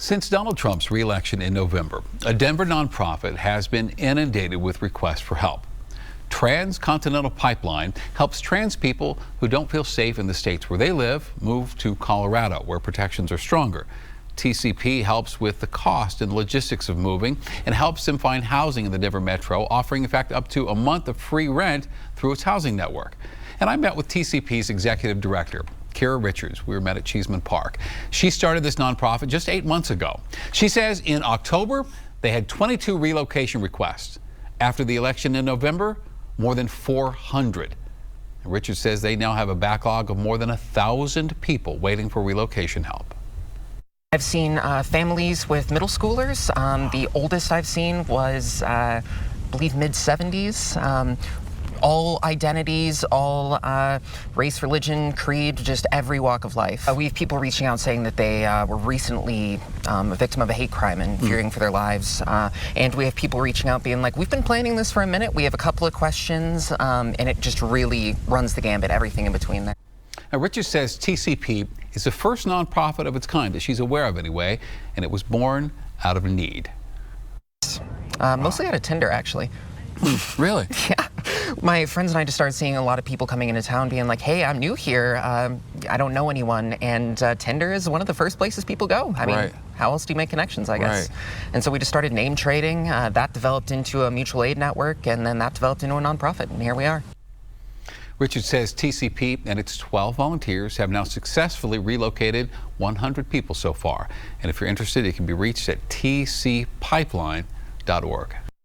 Since Donald Trump's re-election in November, a Denver nonprofit has been inundated with requests for help. Trans Continental Pipeline helps trans people who don't feel safe in the states where they live move to Colorado, where protections are stronger. TCP helps with the cost and logistics of moving and helps them find housing in the Denver metro, offering in fact up to a month of free rent through its housing network. And I met with TCP's executive director, Kira Richards. We were met at Cheeseman Park. She started this nonprofit just 8 months ago. She says in October, they had 22 relocation requests. After the election in November, more than 400. And Richards says they now have a backlog of more than 1,000 people waiting for relocation help. I've seen families with middle schoolers. The oldest I've seen was, I believe, mid-70s. All identities, all race, religion, creed, just every walk of life. We have people reaching out saying that they were recently a victim of a hate crime and fearing for their lives. And we have people reaching out being like, we've been planning this for a minute. We have a couple of questions, and it just really runs the gambit, everything in between there. Now, Richard says TCP is the first nonprofit of its kind that she's aware of anyway, and it was born out of need. Mostly out of Tinder, actually. Really? Yeah. My friends and I just started seeing a lot of people coming into town being like, hey, I'm new here. I don't know anyone. And Tinder is one of the first places people go. I mean, how else do you make connections, I guess? Right. And so we just started name trading. That developed into a mutual aid network, and then that developed into a nonprofit, and here we are. Richard says TCP and its 12 volunteers have now successfully relocated 100 people so far. And if you're interested, it can be reached at tcpipeline.org.